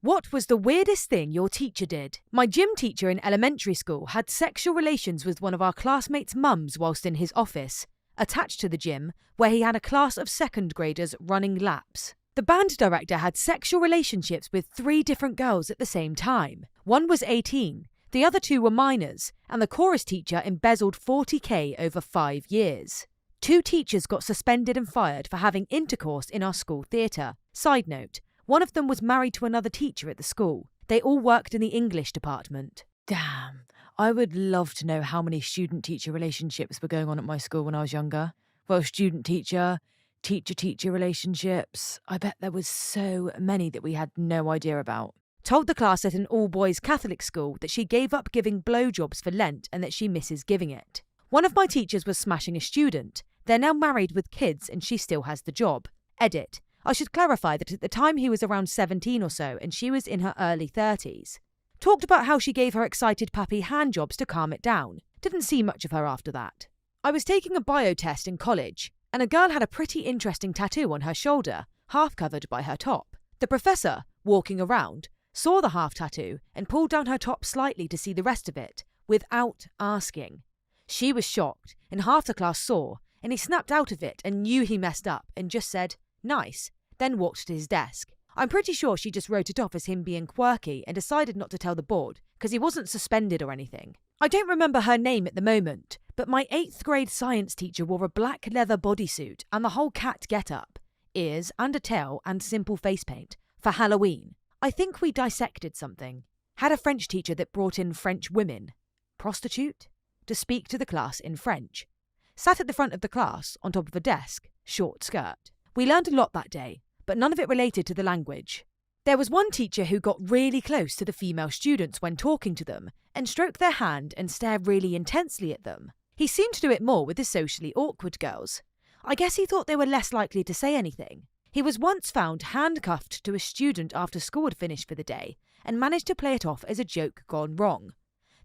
What was the weirdest thing your teacher did? My gym teacher in elementary school had sexual relations with one of our classmates' mums whilst in his office, attached to the gym, where he had a class of second graders running laps. The band director had sexual relationships with 3 different girls at the same time. One was 18, the other 2 were minors, and the chorus teacher embezzled $40,000 over 5 years. 2 teachers got suspended and fired for having intercourse in our school theatre. Side note, one of them was married to another teacher at the school. They all worked in the English department. Damn, I would love to know how many student-teacher relationships were going on at my school when I was younger. Well, student-teacher, teacher-teacher relationships. I bet there was so many that we had no idea about. Told the class at an all-boys Catholic school that she gave up giving blowjobs for Lent and that she misses giving it. One of my teachers was smashing a student. They're now married with kids and she still has the job. Edit. I should clarify that at the time he was around 17 or so and she was in her early 30s. Talked about how she gave her excited puppy handjobs to calm it down. Didn't see much of her after that. I was taking a bio test in college and a girl had a pretty interesting tattoo on her shoulder, half covered by her top. The professor, walking around, saw the half tattoo and pulled down her top slightly to see the rest of it, without asking. She was shocked and half the class saw, and he snapped out of it and knew he messed up and just said, "Nice," then walked to his desk. I'm pretty sure she just wrote it off as him being quirky and decided not to tell the board because he wasn't suspended or anything. I don't remember her name at the moment, but my 8th grade science teacher wore a black leather bodysuit and the whole cat get-up, ears and a tail and simple face paint, for Halloween. I think we dissected something. Had a French teacher that brought in French women, prostitute, to speak to the class in French. Sat at the front of the class, on top of a desk, short skirt. We learned a lot that day, but none of it related to the language. There was one teacher who got really close to the female students when talking to them and stroked their hand and stared really intensely at them. He seemed to do it more with the socially awkward girls. I guess he thought they were less likely to say anything. He was once found handcuffed to a student after school had finished for the day and managed to play it off as a joke gone wrong.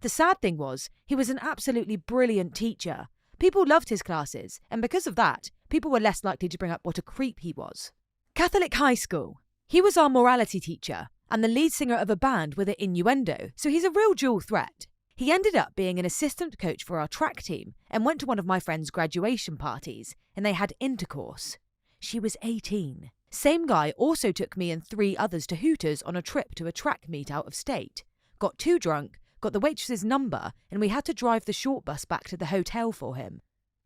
The sad thing was, he was an absolutely brilliant teacher. People loved his classes, and because of that, people were less likely to bring up what a creep he was. Catholic high school. He was our morality teacher and the lead singer of a band with an innuendo, so he's a real dual threat. He ended up being an assistant coach for our track team and went to one of my friend's graduation parties, and they had intercourse. She was 18. Same guy also took me and 3 others to Hooters on a trip to a track meet out of state. Got too drunk, got the waitress's number, and we had to drive the short bus back to the hotel for him.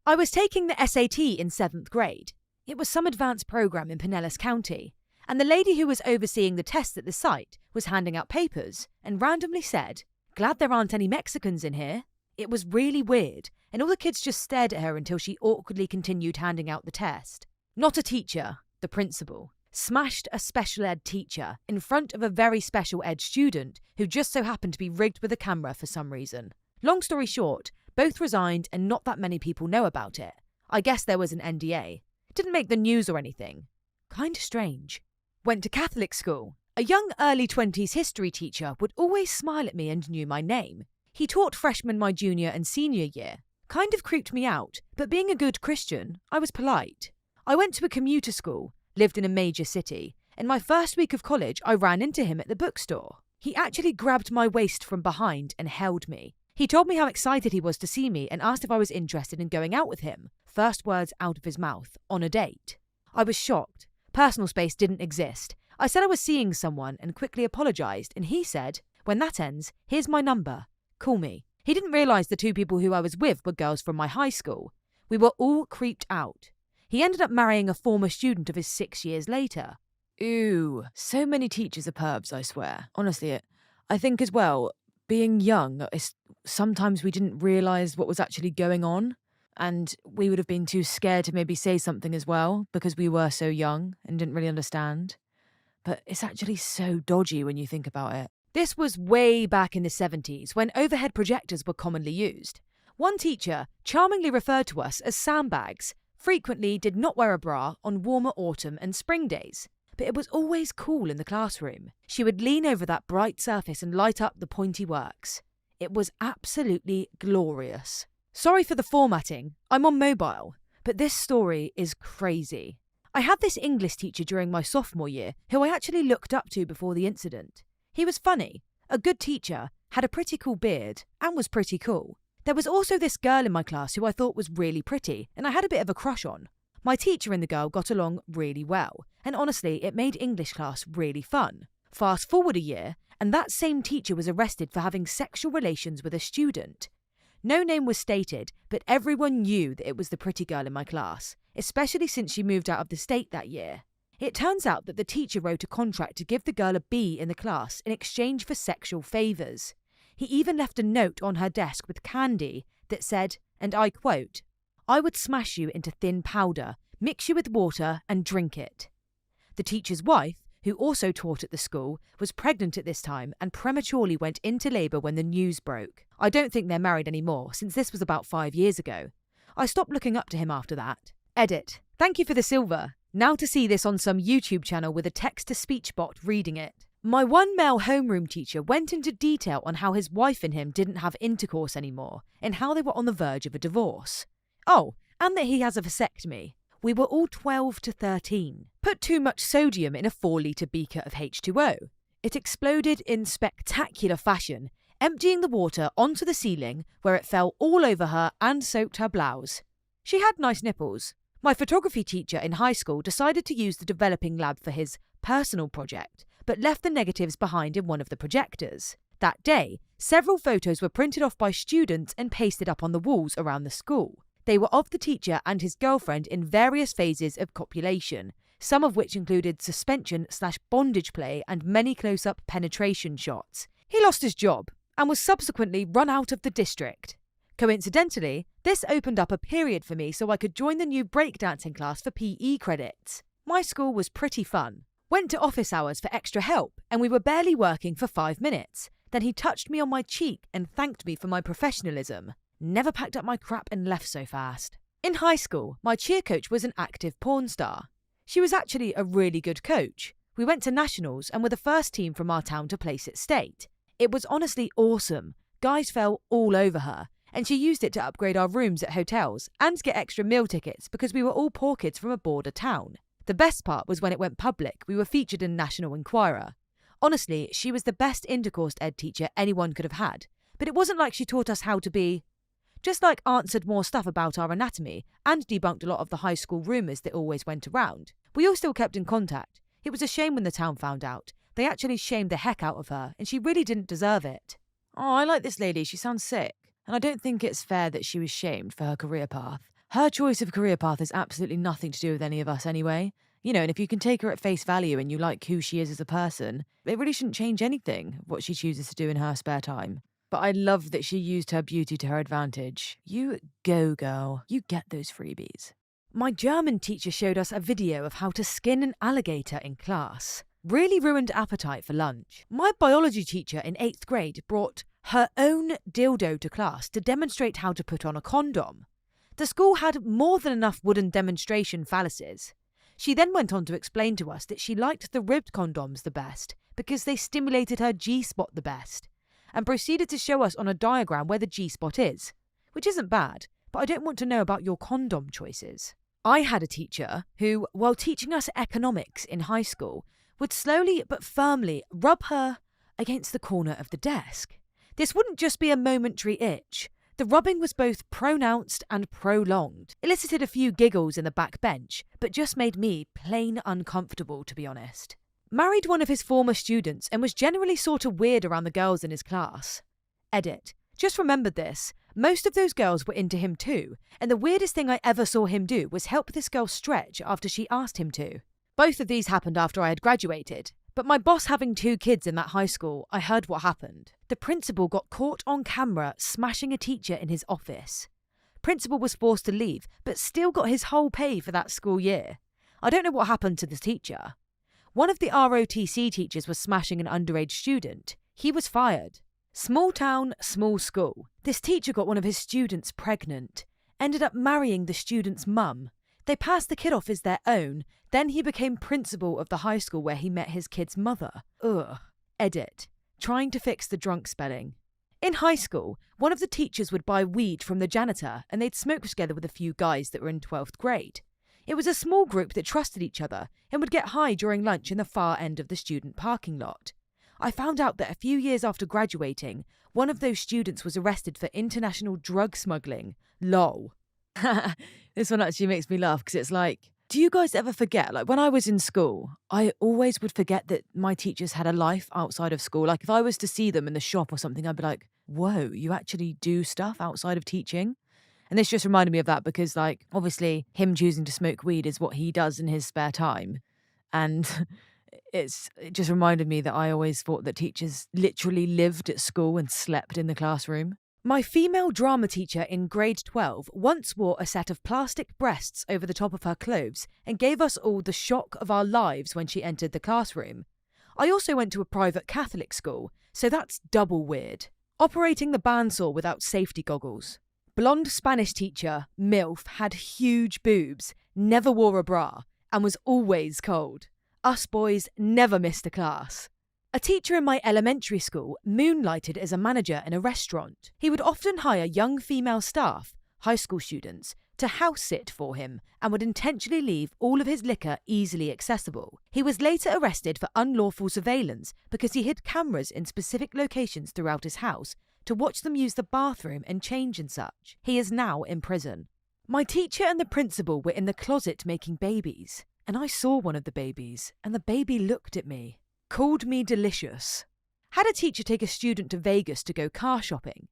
I was taking the SAT in 7th grade. It was some advanced program in Pinellas County, and the lady who was overseeing the tests at the site was handing out papers and randomly said, "Glad there aren't any Mexicans in here." It was really weird, and all the kids just stared at her until she awkwardly continued handing out the test. Not a teacher, the principal, smashed a special ed teacher in front of a very special ed student who just so happened to be rigged with a camera for some reason. Long story short, both resigned and not that many people know about it. I guess there was an NDA. Didn't make the news or anything. Kinda strange. Went to Catholic school. A young early 20s history teacher would always smile at me and knew my name. He taught freshmen my junior and senior year. Kind of creeped me out, but being a good Christian, I was polite. I went to a commuter school, lived in a major city, and my first week of college I ran into him at the bookstore. He actually grabbed my waist from behind and held me. He told me how excited he was to see me and asked if I was interested in going out with him. First words out of his mouth, on a date. I was shocked. Personal space didn't exist. I said I was seeing someone and quickly apologised, and he said, "When that ends, here's my number. Call me." He didn't realise the 2 people who I was with were girls from my high school. We were all creeped out. He ended up marrying a former student of his 6 years later. Ooh, so many teachers are pervs, I swear. Honestly, I think as well, being young, sometimes we didn't realise what was actually going on, and we would have been too scared to maybe say something as well because we were so young and didn't really understand. But it's actually so dodgy when you think about it. This was way back in the 70s when overhead projectors were commonly used. One teacher charmingly referred to us as sandbags, frequently did not wear a bra on warmer autumn and spring days, but it was always cool in the classroom. She would lean over that bright surface and light up the pointy works. It was absolutely glorious. Sorry for the formatting, I'm on mobile, but this story is crazy. I had this English teacher during my sophomore year who I actually looked up to before the incident. He was funny, a good teacher, had a pretty cool beard, and was pretty cool. There was also this girl in my class who I thought was really pretty, and I had a bit of a crush on. My teacher and the girl got along really well, and honestly, it made English class really fun. Fast forward a year, and that same teacher was arrested for having sexual relations with a student. No name was stated, but everyone knew that it was the pretty girl in my class, especially since she moved out of the state that year. It turns out that the teacher wrote a contract to give the girl a B in the class in exchange for sexual favours. He even left a note on her desk with candy that said, and I quote, "I would smash you into thin powder, mix you with water and drink it." The teacher's wife, who also taught at the school, was pregnant at this time and prematurely went into labour when the news broke. I don't think they're married anymore, since this was about 5 years ago. I stopped looking up to him after that. Edit. Thank you for the silver. Now to see this on some YouTube channel with a text-to-speech bot reading it. My one male homeroom teacher went into detail on how his wife and him didn't have intercourse anymore, and how they were on the verge of a divorce. Oh, and that he has a vasectomy. We were all 12 to 13. Put too much sodium in a 4-litre beaker of H2O. It exploded in spectacular fashion, emptying the water onto the ceiling where it fell all over her and soaked her blouse. She had nice nipples. My photography teacher in high school decided to use the developing lab for his personal project, but left the negatives behind in one of the projectors. That day, several photos were printed off by students and pasted up on the walls around the school. They were of the teacher and his girlfriend in various phases of copulation, some of which included suspension/bondage play and many close-up penetration shots. He lost his job and was subsequently run out of the district. Coincidentally, this opened up a period for me so I could join the new breakdancing class for PE credits. My school was pretty fun. Went to office hours for extra help, and we were barely working for 5 minutes. Then he touched me on my cheek and thanked me for my professionalism. Never packed up my crap and left so fast. In high school, my cheer coach was an active porn star. She was actually a really good coach. We went to nationals and were the first team from our town to place at state. It was honestly awesome. Guys fell all over her, and she used it to upgrade our rooms at hotels and get extra meal tickets because we were all poor kids from a border town. The best part was when it went public, we were featured in National Enquirer. Honestly, she was the best intercourse ed teacher anyone could have had, but it wasn't like she taught us how to be. Just like answered more stuff about our anatomy and debunked a lot of the high school rumours that always went around. We all still kept in contact. It was a shame when the town found out. They actually shamed the heck out of her, and she really didn't deserve it. Oh, I like this lady, she sounds sick. And I don't think it's fair that she was shamed for her career path. Her choice of career path has absolutely nothing to do with any of us anyway. You know, and if you can take her at face value and you like who she is as a person, it really shouldn't change anything, what she chooses to do in her spare time. But I love that she used her beauty to her advantage. You go, girl. You get those freebies. My German teacher showed us a video of how to skin an alligator in class. Really ruined appetite for lunch. My biology teacher in 8th grade brought her own dildo to class to demonstrate how to put on a condom. The school had more than enough wooden demonstration phalluses. She then went on to explain to us that she liked the ribbed condoms the best because they stimulated her G-spot the best, and proceeded to show us on a diagram where the G-spot is, which isn't bad, but I don't want to know about your condom choices. I had a teacher who, while teaching us economics in high school, would slowly but firmly rub her against the corner of the desk. This wouldn't just be a momentary itch. The rubbing was both pronounced and prolonged, elicited a few giggles in the back bench, but just made me plain uncomfortable, to be honest. Married one of his former students and was generally sort of weird around the girls in his class. Edit. Just remembered this. Most of those girls were into him too, and the weirdest thing I ever saw him do was help this girl stretch after she asked him to. Both of these happened after I had graduated. But my boss having 2 kids in that high school, I heard what happened. The principal got caught on camera smashing a teacher in his office. Principal was forced to leave, but still got his whole pay for that school year. I don't know what happened to the teacher. One of the ROTC teachers was smashing an underage student. He was fired. Small town, small school. This teacher got one of his students pregnant. Ended up marrying the student's mum. They passed the kid off as their own. Then he became principal of the high school where he met his kid's mother. Ugh. Edit. Trying to fix the drunk spelling. In high school, one of the teachers would buy weed from the janitor and they'd smoke together with a few guys that were in 12th grade. It was a small group that trusted each other and would get high during lunch in the far end of the student parking lot. I found out that a few years after graduating, one of those students was arrested for international drug smuggling. Lol. This one actually makes me laugh because it's like, do you guys ever forget? Like when I was in school, I always would forget that my teachers had a life outside of school. Like if I was to see them in the shop or something, I'd be like, whoa, you actually do stuff outside of teaching? And this just reminded me of that because, like, obviously him choosing to smoke weed is what he does in his spare time. And it just reminded me that I always thought that teachers literally lived at school and slept in the classroom. My female drama teacher in grade 12 once wore a set of plastic breasts over the top of her clothes and gave us all the shock of our lives when she entered the classroom. I also went to a private Catholic school, so that's double weird. Operating the bandsaw without safety goggles. Blonde Spanish teacher, MILF, had huge boobs, never wore a bra, and was always cold. Us boys never missed a class. A teacher in my elementary school moonlighted as a manager in a restaurant. He would often hire young female staff, high school students, to house sit for him and would intentionally leave all of his liquor easily accessible. He was later arrested for unlawful surveillance because he hid cameras in specific locations throughout his house to watch them use the bathroom and change and such. He is now in prison. My teacher and the principal were in the closet making babies, and I saw one of the babies, and the baby looked at me. Called me delicious. Had a teacher take a student to Vegas to go car shopping.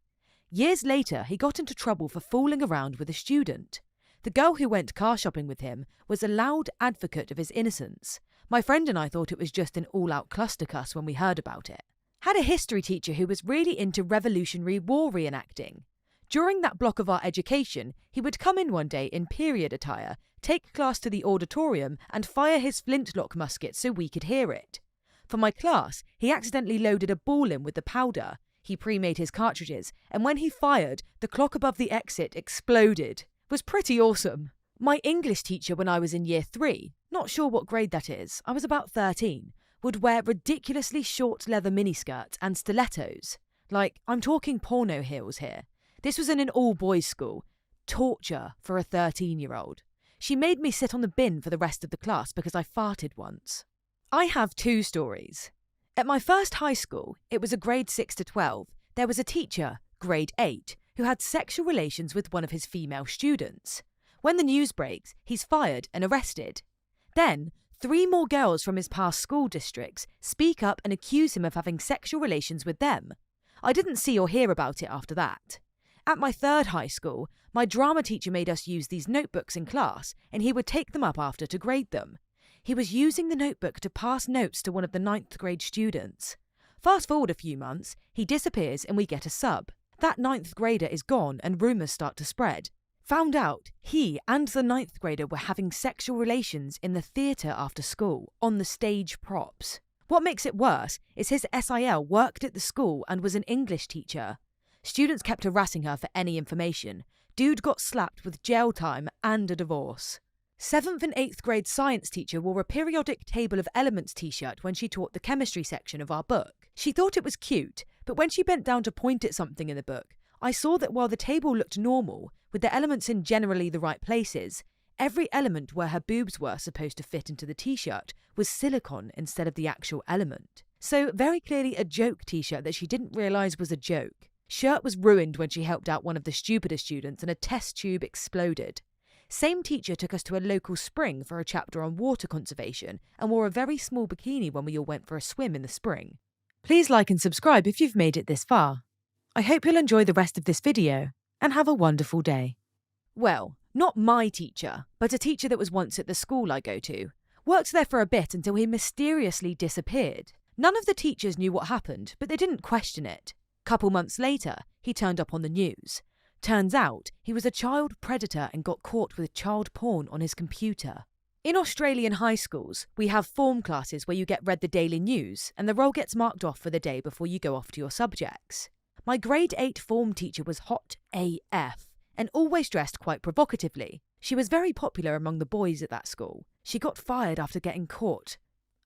Years later, he got into trouble for fooling around with a student. The girl who went car shopping with him was a loud advocate of his innocence. My friend and I thought it was just an all-out clustercuss when we heard about it. Had a history teacher who was really into Revolutionary War reenacting. During that block of our education, he would come in one day in period attire, take class to the auditorium and fire his flintlock musket so we could hear it. For my class, he accidentally loaded a ball in with the powder. He pre-made his cartridges, and when he fired, the clock above the exit exploded. It was pretty awesome. My English teacher when I was in year 3, not sure what grade that is, I was about 13, would wear ridiculously short leather miniskirts and stilettos. Like, I'm talking porno heels here. This was in an all-boys school. Torture for a 13-year-old. She made me sit on the bin for the rest of the class because I farted once. I have 2 stories. At my first high school, it was a grade 6 to 12, there was a teacher, grade 8, who had sexual relations with one of his female students. When the news breaks, he's fired and arrested. Then, 3 more girls from his past school districts speak up and accuse him of having sexual relations with them. I didn't see or hear about it after that. At my 3rd high school, my drama teacher made us use these notebooks in class, and he would take them up after to grade them. He was using the notebook to pass notes to one of the 9th grade students. Fast forward a few months, he disappears and we get a sub. That 9th grader is gone and rumours start to spread. Found out he and the 9th grader were having sexual relations in the theatre after school, on the stage props. What makes it worse is his SIL worked at the school and was an English teacher. Students kept harassing her for any information. Dude got slapped with jail time and a divorce. 7th and 8th grade science teacher wore a periodic table of elements t-shirt when she taught the chemistry section of our book. She thought it was cute, but when she bent down to point at something in the book, I saw that while the table looked normal, with the elements in generally the right places, every element where her boobs were supposed to fit into the t-shirt was silicone instead of the actual element. So very clearly a joke t-shirt that she didn't realise was a joke. Shirt was ruined when she helped out one of the stupider students and a test tube exploded. Same teacher took us to a local spring for a chapter on water conservation and wore a very small bikini when we all went for a swim in the spring. Please like and subscribe if you've made it this far. I hope you'll enjoy the rest of this video and have a wonderful day. Well, not my teacher, but a teacher that was once at the school I go to. Worked there for a bit until he mysteriously disappeared. None of the teachers knew what happened, but they didn't question it. Couple months later, he turned up on the news. Turns out, he was a child predator and got caught with child porn on his computer. In Australian high schools, we have form classes where you get read the daily news and the roll gets marked off for the day before you go off to your subjects. My grade 8 form teacher was hot AF and always dressed quite provocatively. She was very popular among the boys at that school. She got fired after getting caught.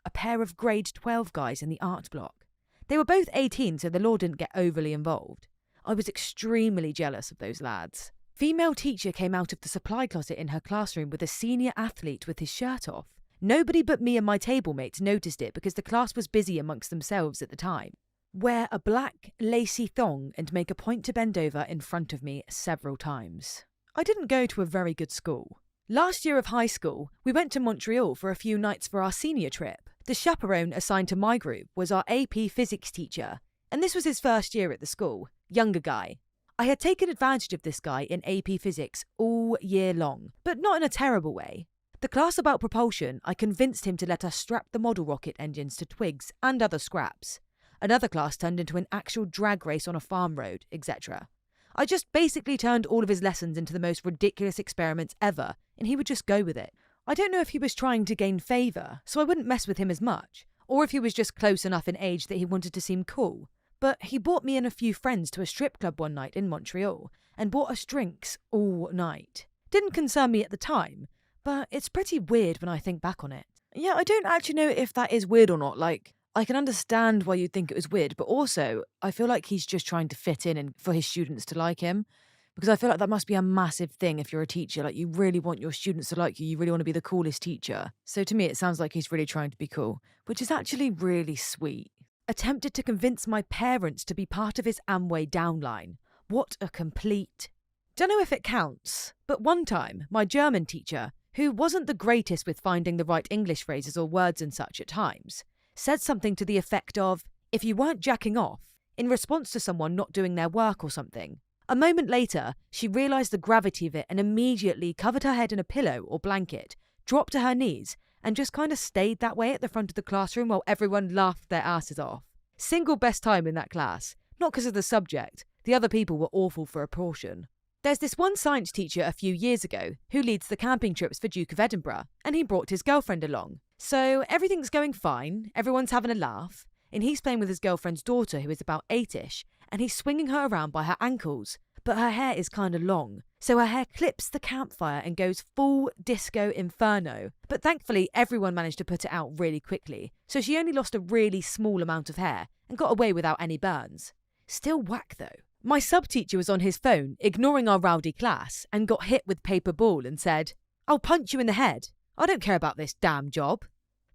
A pair of grade 12 guys in the art block. They were both 18, so the law didn't get overly involved. I was extremely jealous of those lads. Female teacher came out of the supply closet in her classroom with a senior athlete with his shirt off. Nobody but me and my table mates noticed it because the class was busy amongst themselves at the time. Wear a black, lacy thong and make a point to bend over in front of me several times. I didn't go to a very good school. Last year of high school, we went to Montreal for a few nights for our senior trip. The chaperone assigned to my group was our AP physics teacher, and this was his first year at the school, younger guy. I had taken advantage of this guy in AP physics all year long, but not in a terrible way. The class about propulsion, I convinced him to let us strap the model rocket engines to twigs and other scraps. Another class turned into an actual drag race on a farm road, etc. I just basically turned all of his lessons into the most ridiculous experiments ever, and he would just go with it. I don't know if he was trying to gain favour, so I wouldn't mess with him as much, or if he was just close enough in age that he wanted to seem cool. But he brought me and a few friends to a strip club one night in Montreal, and bought us drinks all night. Didn't concern me at the time, but it's pretty weird when I think back on it. Yeah, I don't actually know if that is weird or not. Like, I can understand why you'd think it was weird, but also I feel like he's just trying to fit in and for his students to like him. Because I feel like that must be a massive thing if you're a teacher. Like, you really want your students to like you. You really want to be the coolest teacher. So to me, it sounds like he's really trying to be cool, which is actually really sweet. Attempted to convince my parents to be part of his Amway downline. What a complete... Don't know if it counts, but one time, my German teacher, who wasn't the greatest with finding the right English phrases or words and such at times, said something to the effect of, if you weren't jacking off, in response to someone not doing their work or something. A moment later, she realised the gravity of it and immediately covered her head in a pillow or blanket, dropped to her knees, and just kind of stayed that way at the front of the classroom while everyone laughed their asses off. Single best time in that class. Not because of the subject. The other people were awful for a portion. There's this one science teacher a few years ago who leads the camping trips for Duke of Edinburgh, and he brought his girlfriend along. So everything's going fine, everyone's having a laugh, and he's playing with his girlfriend's daughter who is about 8ish, and he's swinging her around by her ankles, but her hair is kind of long, so her hair clips the campfire and goes full disco inferno. But thankfully everyone managed to put it out really quickly, so she only lost a really small amount of hair and got away without any burns. Still whack though. My sub-teacher was on his phone, ignoring our rowdy class, and got hit with paper ball and said, "I'll punch you in the head. I don't care about this damn job."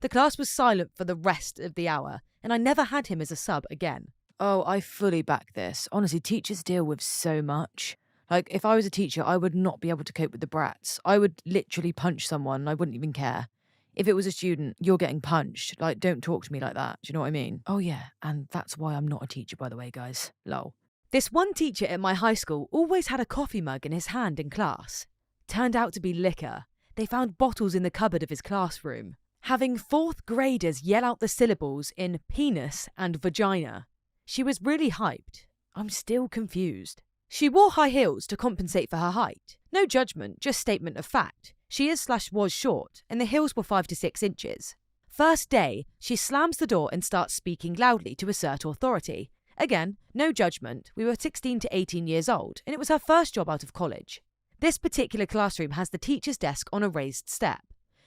The class was silent for the rest of the hour, and I never had him as a sub again. Oh, I fully back this. Honestly, teachers deal with so much. Like, if I was a teacher, I would not be able to cope with the brats. I would literally punch someone and I wouldn't even care. If it was a student, you're getting punched. Like, don't talk to me like that. Do you know what I mean? Oh yeah, and that's why I'm not a teacher, by the way, guys. Lol. This one teacher at my high school always had a coffee mug in his hand in class. Turned out to be liquor. They found bottles in the cupboard of his classroom. Having 4th graders yell out the syllables in penis and vagina. She was really hyped. I'm still confused. She wore high heels to compensate for her height. No judgment, just statement of fact. She is/was short, and the heels were 5 to 6 inches. First day, she slams the door and starts speaking loudly to assert authority. Again, no judgment. We were 16 to 18 years old, and it was her first job out of college. This particular classroom has the teacher's desk on a raised step.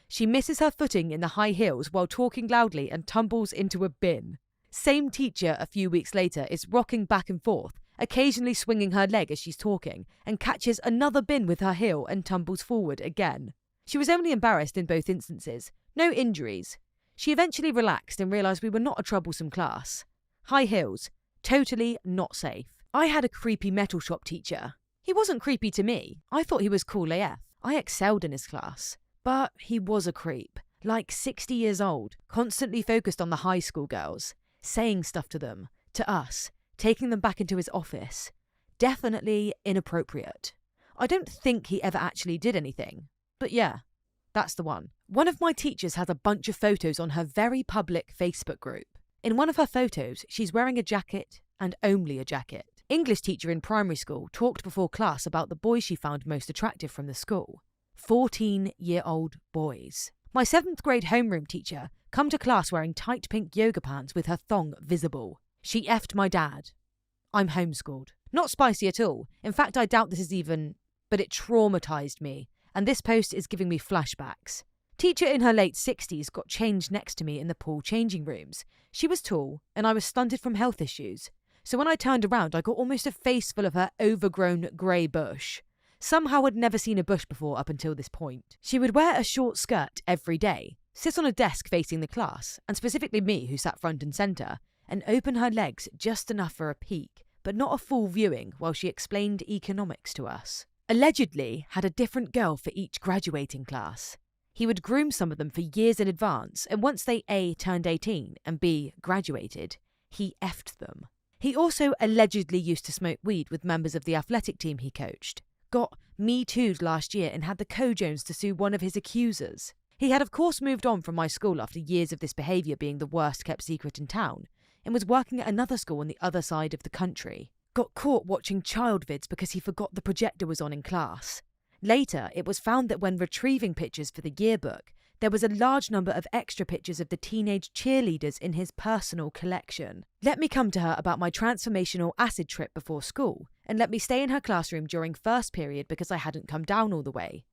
She misses her footing in the high heels while talking loudly and tumbles into a bin. Same teacher a few weeks later is rocking back and forth, occasionally swinging her leg as she's talking, and catches another bin with her heel and tumbles forward again. She was only embarrassed in both instances. No injuries. She eventually relaxed and realised we were not a troublesome class. High heels. Totally not safe. I had a creepy metal shop teacher. He wasn't creepy to me. I thought he was cool AF. I excelled in his class. But he was a creep. Like 60 years old, constantly focused on the high school girls, saying stuff to them, to us, taking them back into his office. Definitely inappropriate. I don't think he ever actually did anything. But yeah, that's the one. One of my teachers has a bunch of photos on her very public Facebook group. In one of her photos, she's wearing a jacket and only a jacket. English teacher in primary school talked before class about the boys she found most attractive from the school. 14-year-old boys. My 7th grade homeroom teacher come to class wearing tight pink yoga pants with her thong visible. She effed my dad. I'm homeschooled. Not spicy at all. In fact, I doubt this is even... But it traumatised me, and this post is giving me flashbacks. Teacher in her late 60s got changed next to me in the pool changing rooms. She was tall, and I was stunted from health issues. So when I turned around, I got almost a face full of her overgrown grey bush. Somehow had never seen a bush before up until this point. She would wear a short skirt every day, sit on a desk facing the class, and specifically me who sat front and centre, and open her legs just enough for a peek, but not a full viewing while she explained economics to us. Allegedly had a different girl for each graduating class. He would groom some of them for years in advance, and once they A, turned 18 and B, graduated, he effed them. He also allegedly used to smoke weed with members of the athletic team he coached, got Me Too'd last year and had the Co-Jones to sue one of his accusers. He had of course moved on from my school after years of this behaviour being the worst kept secret in town, and was working at another school on the other side of the country. Got caught watching child vids because he forgot the projector was on in class. Later, it was found that when retrieving pictures for the yearbook, there was a large number of extra pictures of the teenage cheerleaders in his personal collection. Let me come to her about my transformational acid trip before school, and let me stay in her classroom during first period because I hadn't come down all the way.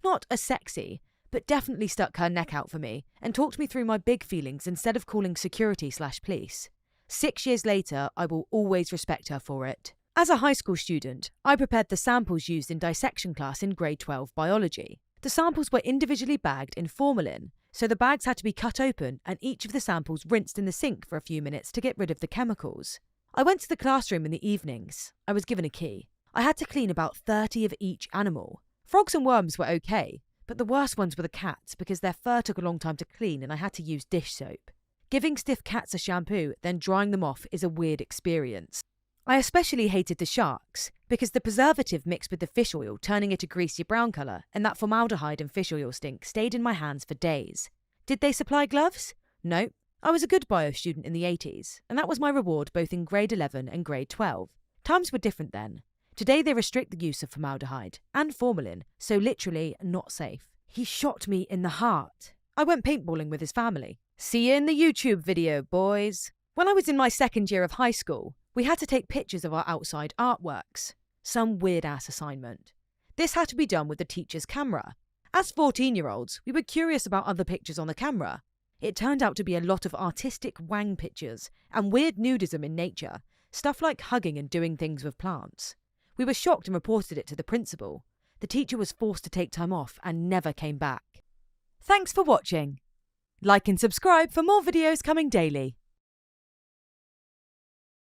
Not as sexy, but definitely stuck her neck out for me and talked me through my big feelings instead of calling security/police. 6 years later, I will always respect her for it. As a high school student, I prepared the samples used in dissection class in grade 12 biology. The samples were individually bagged in formalin, so the bags had to be cut open and each of the samples rinsed in the sink for a few minutes to get rid of the chemicals. I went to the classroom in the evenings. I was given a key. I had to clean about 30 of each animal. Frogs and worms were okay, but the worst ones were the cats because their fur took a long time to clean and I had to use dish soap. Giving stiff cats a shampoo, then drying them off is a weird experience. I especially hated the sharks because the preservative mixed with the fish oil, turning it a greasy brown colour, and that formaldehyde and fish oil stink stayed in my hands for days. Did they supply gloves? No. I was a good bio student in the 80s, and that was my reward both in grade 11 and grade 12. Times were different then. Today they restrict the use of formaldehyde and formalin, so literally not safe. He shot me in the heart. I went paintballing with his family. See you in the YouTube video, boys. When I was in my second year of high school, we had to take pictures of our outside artworks. Some weird-ass assignment. This had to be done with the teacher's camera. As 14-year-olds, we were curious about other pictures on the camera. It turned out to be a lot of artistic wang pictures and weird nudism in nature, stuff like hugging and doing things with plants. We were shocked and reported it to the principal. The teacher was forced to take time off and never came back. Thanks for watching. Like and subscribe for more videos coming daily.